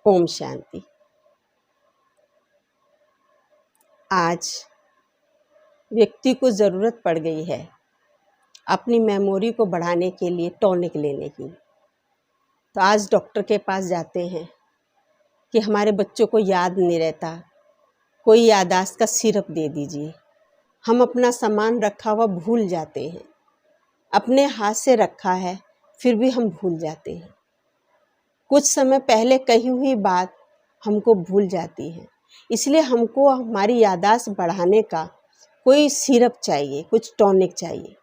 ओम शांति। आज व्यक्ति को ज़रूरत पड़ गई है अपनी मेमोरी को बढ़ाने के लिए टॉनिक लेने की। तो आज डॉक्टर के पास जाते हैं कि हमारे बच्चों को याद नहीं रहता, कोई याददाश्त का सिरप दे दीजिए। हम अपना सामान रखा हुआ भूल जाते हैं, अपने हाथ से रखा है फिर भी हम भूल जाते हैं। कुछ समय पहले कही हुई बात हमको भूल जाती है, इसलिए हमको हमारी याददाश्त बढ़ाने का कोई सिरप चाहिए, कुछ टॉनिक चाहिए।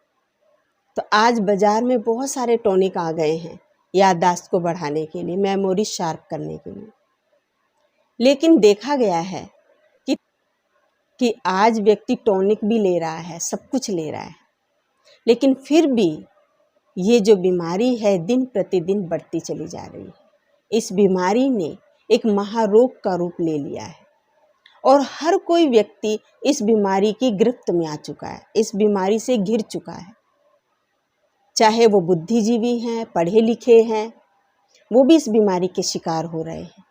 तो आज बाज़ार में बहुत सारे टॉनिक आ गए हैं याददाश्त को बढ़ाने के लिए, मेमोरी शार्प करने के लिए। लेकिन देखा गया है कि आज व्यक्ति टॉनिक भी ले रहा है, सब कुछ ले रहा है, लेकिन फिर भी ये जो बीमारी है दिन प्रतिदिन बढ़ती चली जा रही है। इस बीमारी ने एक महारोग का रूप ले लिया है और हर कोई व्यक्ति इस बीमारी की गिरफ्त में आ चुका है, इस बीमारी से घिर चुका है। चाहे वो बुद्धिजीवी हैं, पढ़े लिखे हैं, वो भी इस बीमारी के शिकार हो रहे हैं,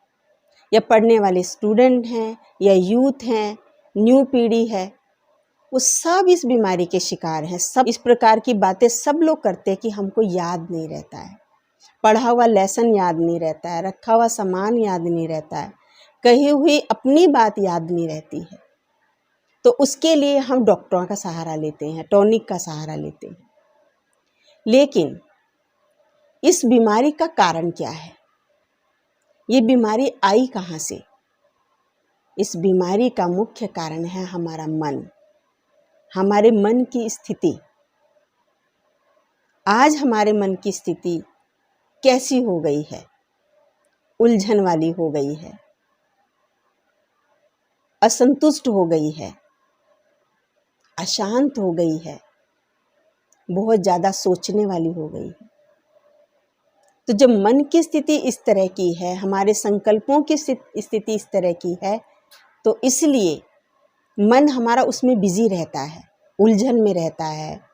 या पढ़ने वाले स्टूडेंट हैं या यूथ हैं, न्यू पीढ़ी है, वो सब इस बीमारी के शिकार हैं। सब इस प्रकार की बातें सब लोग करते हैं कि हमको याद नहीं रहता है, पढ़ा हुआ लेसन याद नहीं रहता है, रखा हुआ सामान याद नहीं रहता है, कही हुई अपनी बात याद नहीं रहती है। तो उसके लिए हम डॉक्टरों का सहारा लेते हैं, टॉनिक का सहारा लेते हैं। लेकिन इस बीमारी का कारण क्या है? ये बीमारी आई कहाँ से? इस बीमारी का मुख्य कारण है हमारा मन, हमारे मन की स्थिति। आज हमारे मन की स्थिति कैसी हो गई है? उलझन वाली हो गई है, असंतुष्ट हो गई है, अशांत हो गई है, बहुत ज़्यादा सोचने वाली हो गई है। तो जब मन की स्थिति इस तरह की है, हमारे संकल्पों की स्थिति इस तरह की है, तो इसलिए मन हमारा उसमें बिजी रहता है, उलझन में रहता है।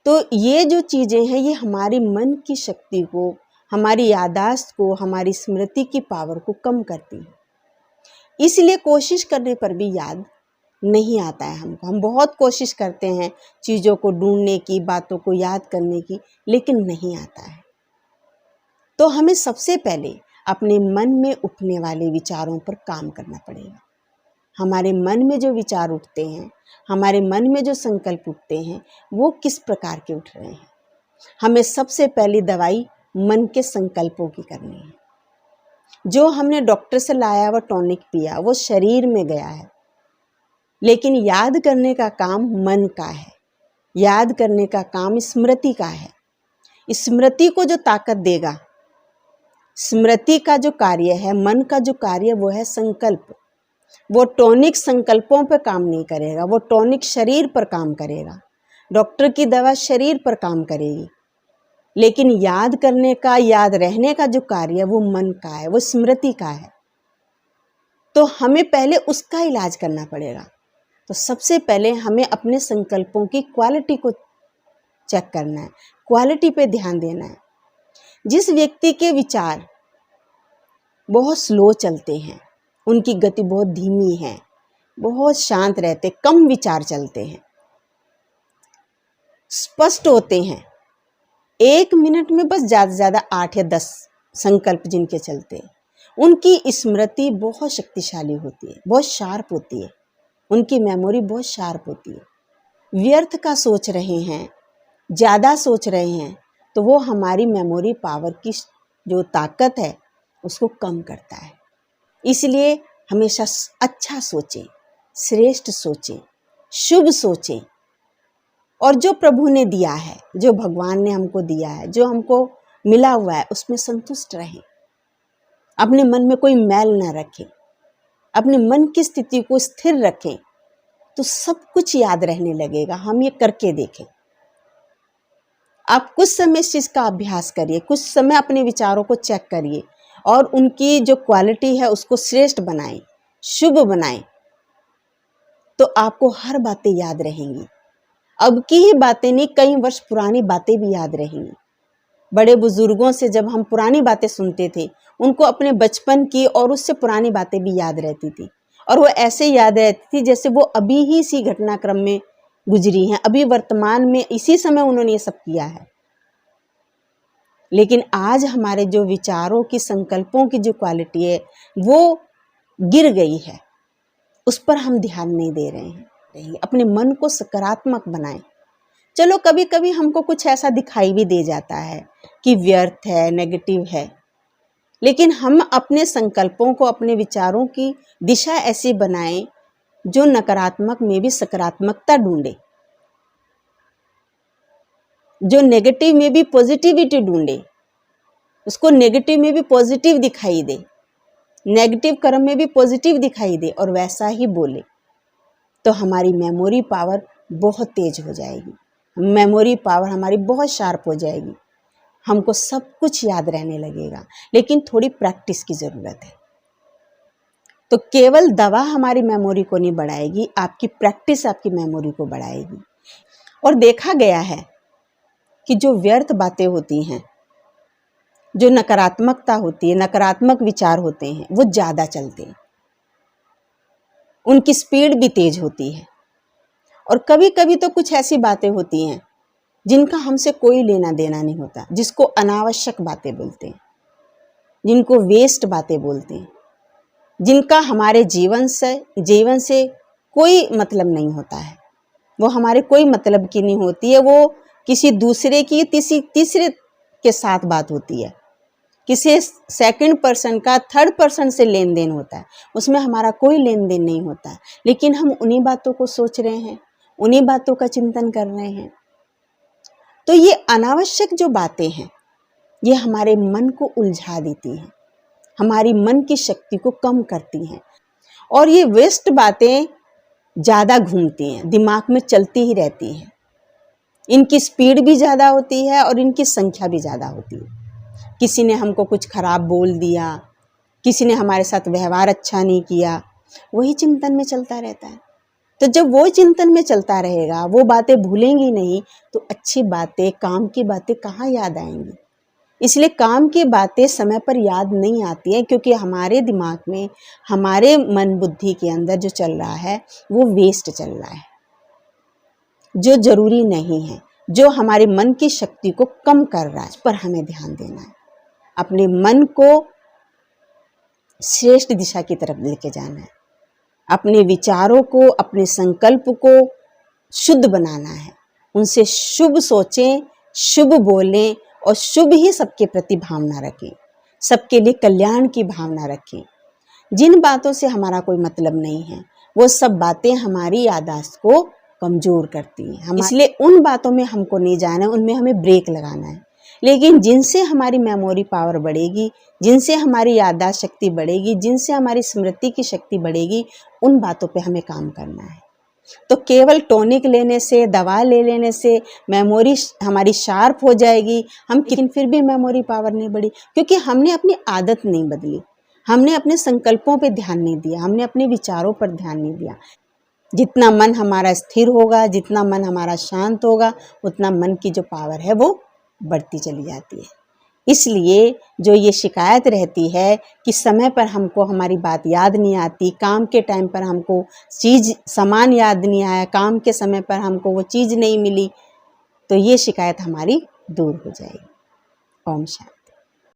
तो ये जो चीज़ें हैं ये हमारी मन की शक्ति को, हमारी याददाश्त को, हमारी स्मृति की पावर को कम करती है। इसलिए कोशिश करने पर भी याद नहीं आता है हमको। हम बहुत कोशिश करते हैं चीज़ों को ढूंढने की, बातों को याद करने की, लेकिन नहीं आता है। तो हमें सबसे पहले अपने मन में उठने वाले विचारों पर काम करना पड़ेगा। हमारे मन में जो विचार उठते हैं, हमारे मन में जो संकल्प उठते हैं, वो किस प्रकार के उठ रहे हैं। हमें सबसे पहली दवाई मन के संकल्पों की करनी है। जो हमने डॉक्टर से लाया हुआ टॉनिक पिया वो शरीर में गया है, लेकिन याद करने का काम मन का है, याद करने का काम स्मृति का है। स्मृति को जो ताकत देगा, स्मृति का जो कार्य है, मन का जो कार्य, वो है संकल्प। वो टॉनिक संकल्पों पर काम नहीं करेगा, वो टॉनिक शरीर पर काम करेगा। डॉक्टर की दवा शरीर पर काम करेगी, लेकिन याद करने का, याद रहने का जो कार्य है वो मन का है, वो स्मृति का है। तो हमें पहले उसका इलाज करना पड़ेगा। तो सबसे पहले हमें अपने संकल्पों की क्वालिटी को चेक करना है, क्वालिटी पे ध्यान देना है। जिस व्यक्ति के विचार बहुत स्लो चलते हैं, उनकी गति बहुत धीमी है, बहुत शांत रहते, कम विचार चलते हैं, स्पष्ट होते हैं, 1 मिनट में बस ज़्यादा से ज़्यादा 8 या 10 संकल्प जिनके चलते हैं, उनकी स्मृति बहुत शक्तिशाली होती है, बहुत शार्प होती है, उनकी मेमोरी बहुत शार्प होती है। व्यर्थ का सोच रहे हैं, ज़्यादा सोच रहे हैं, तो वो हमारी मेमोरी पावर की जो ताकत है उसको कम करता है। इसलिए हमेशा अच्छा सोचें, श्रेष्ठ सोचें, शुभ सोचें, और जो प्रभु ने दिया है, जो भगवान ने हमको दिया है, जो हमको मिला हुआ है, उसमें संतुष्ट रहें। अपने मन में कोई मैल ना रखें, अपने मन की स्थिति को स्थिर रखें, तो सब कुछ याद रहने लगेगा। हम ये करके देखें। आप कुछ समय इस चीज़ का अभ्यास करिए, कुछ समय अपने विचारों को चेक करिए और उनकी जो क्वालिटी है उसको श्रेष्ठ बनाएं, शुभ बनाएं, तो आपको हर बातें याद रहेंगी। अब की ही बातें नहीं, कई वर्ष पुरानी बातें भी याद रहेंगी। बड़े बुजुर्गों से जब हम पुरानी बातें सुनते थे, उनको अपने बचपन की और उससे पुरानी बातें भी याद रहती थी, और वो ऐसे याद रहती थी जैसे वो अभी ही इसी घटनाक्रम में गुजरी हैं, अभी वर्तमान में इसी समय उन्होंने ये सब किया है। लेकिन आज हमारे जो विचारों की, संकल्पों की जो क्वालिटी है वो गिर गई है, उस पर हम ध्यान नहीं दे रहे हैं। अपने मन को सकारात्मक बनाएं। चलो कभी कभी हमको कुछ ऐसा दिखाई भी दे जाता है कि व्यर्थ है, नेगेटिव है, लेकिन हम अपने संकल्पों को, अपने विचारों की दिशा ऐसी बनाएं जो नकारात्मक में भी सकारात्मकता ढूंढे, जो नेगेटिव में भी पॉजिटिविटी ढूंढे, उसको नेगेटिव में भी पॉजिटिव दिखाई दे, नेगेटिव कर्म में भी पॉजिटिव दिखाई दे, और वैसा ही बोले, तो हमारी मेमोरी पावर बहुत तेज हो जाएगी। मेमोरी पावर हमारी बहुत शार्प हो जाएगी, हमको सब कुछ याद रहने लगेगा। लेकिन थोड़ी प्रैक्टिस की ज़रूरत है। तो केवल दवा हमारी मेमोरी को नहीं बढ़ाएगी, आपकी प्रैक्टिस आपकी मेमोरी को बढ़ाएगी। और देखा गया है कि जो व्यर्थ बातें होती हैं, जो नकारात्मकता होती है, नकारात्मक विचार होते हैं, वो ज़्यादा चलते हैं, उनकी स्पीड भी तेज होती है। और कभी कभी तो कुछ ऐसी बातें होती हैं जिनका हमसे कोई लेना देना नहीं होता, जिसको अनावश्यक बातें बोलते हैं, जिनको वेस्ट बातें बोलते हैं, जिनका हमारे जीवन से कोई मतलब नहीं होता है, वो हमारे कोई मतलब की नहीं होती है, वो किसी दूसरे की तीसरे के साथ बात होती है, किसी सेकंड पर्सन का थर्ड पर्सन से लेन देन होता है, उसमें हमारा कोई लेन देन नहीं होता है। लेकिन हम उन्हीं बातों को सोच रहे हैं, उन्हीं बातों का चिंतन कर रहे हैं। तो ये अनावश्यक जो बातें हैं, ये हमारे मन को उलझा देती हैं, हमारी मन की शक्ति को कम करती हैं, और ये वेस्ट बातें ज़्यादा घूमती हैं, दिमाग में चलती ही रहती हैं। इनकी स्पीड भी ज़्यादा होती है और इनकी संख्या भी ज़्यादा होती है। किसी ने हमको कुछ खराब बोल दिया, किसी ने हमारे साथ व्यवहार अच्छा नहीं किया, वही चिंतन में चलता रहता है। तो जब वो चिंतन में चलता रहेगा, वो बातें भूलेंगी नहीं, तो अच्छी बातें, काम की बातें कहाँ याद आएंगी। इसलिए काम की बातें समय पर याद नहीं आती हैं, क्योंकि हमारे दिमाग में, हमारे मन बुद्धि के अंदर जो चल रहा है वो वेस्ट चल रहा है, जो जरूरी नहीं है, जो हमारे मन की शक्ति को कम कर रहा है। इस पर हमें ध्यान देना है, अपने मन को श्रेष्ठ दिशा की तरफ लेके जाना है, अपने विचारों को, अपने संकल्प को शुद्ध बनाना है, उनसे शुभ सोचें, शुभ बोलें और शुभ ही सबके प्रति भावना रखें, सबके लिए कल्याण की भावना रखें। जिन बातों से हमारा कोई मतलब नहीं है, वो सब बातें हमारी याददाश्त को कमज़ोर करती हैं। इसलिए उन बातों में हमको नहीं जाना है, उनमें हमें ब्रेक लगाना है। लेकिन जिनसे हमारी मेमोरी पावर बढ़ेगी, जिनसे हमारी याददाश्त शक्ति बढ़ेगी, जिनसे हमारी स्मृति की शक्ति बढ़ेगी, उन बातों पे हमें काम करना है। तो केवल टॉनिक लेने से, दवा ले लेने से मेमोरी हमारी शार्प हो जाएगी, लेकिन फिर भी मेमोरी पावर नहीं बढ़ी, क्योंकि हमने अपनी आदत नहीं बदली, हमने अपने संकल्पों पे ध्यान नहीं दिया, हमने अपने विचारों पर ध्यान नहीं दिया। जितना मन हमारा स्थिर होगा, जितना मन हमारा शांत होगा, उतना मन की जो पावर है वो बढ़ती चली जाती है। इसलिए जो ये शिकायत रहती है कि समय पर हमको हमारी बात याद नहीं आती, काम के टाइम पर हमको सामान याद नहीं आया, काम के समय पर हमको वो चीज़ नहीं मिली, तो ये शिकायत हमारी दूर हो जाएगी। ओम शांति।